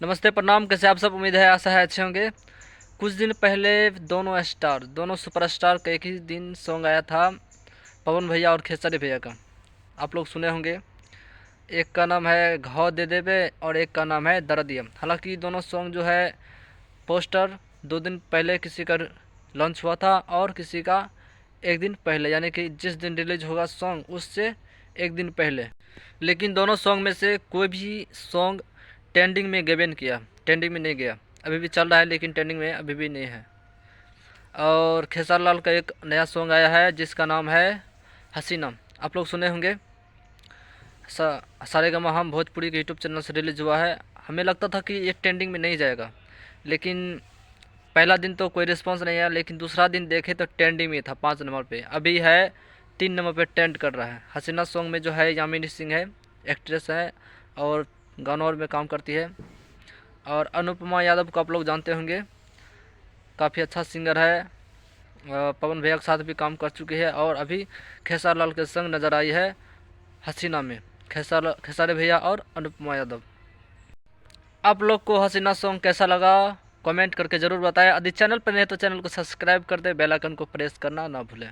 नमस्ते, प्रणाम। कैसे आप सब? उम्मीद है आशा है अच्छे होंगे। कुछ दिन पहले दोनों सुपरस्टार का एक ही दिन सॉन्ग आया था, पवन भैया और खेसारी भैया का। आप लोग सुने होंगे। एक का नाम है घाव दे देबे और एक का नाम है दर्दिया। हालांकि दोनों सॉन्ग जो है पोस्टर 2 दिन पहले किसी का लॉन्च हुआ था और किसी का एक दिन पहले, यानी कि जिस दिन रिलीज होगा सॉन्ग उससे एक दिन पहले। लेकिन दोनों सॉन्ग में से कोई भी सॉन्ग ट्रेंडिंग में गेबन किया, ट्रेंडिंग में नहीं गया। अभी भी चल रहा है लेकिन ट्रेंडिंग में अभी भी नहीं है। और खेसार लाल का एक नया सॉन्ग आया है जिसका नाम है हसीना। आप लोग सुने होंगे। सारेगामा हम भोजपुरी के यूट्यूब चैनल से रिलीज हुआ है। हमें लगता था कि ये ट्रेंडिंग में नहीं जाएगा, लेकिन पहला दिन तो कोई रिस्पांस नहीं आया, लेकिन दूसरा दिन देखे तो ट्रेंडिंग में था 5 नंबर पे। अभी है 3 नंबर पे ट्रेंड कर रहा है। हसीना सॉन्ग में जो है यामिनी सिंह है, एक्ट्रेस है और गानों और में काम करती है। और अनुपमा यादव को आप लोग जानते होंगे, काफ़ी अच्छा सिंगर है। पवन भैया के साथ भी काम कर चुकी है और अभी खेसार लाल के संग नज़र आई है हसीना में, खेसारी भैया और अनुपमा यादव। आप लोग को हसीना सॉन्ग कैसा लगा कमेंट करके ज़रूर बताएं। यदि चैनल पर नहीं तो चैनल को सब्सक्राइब कर दे, बेल आइकन को प्रेस करना ना भूलें।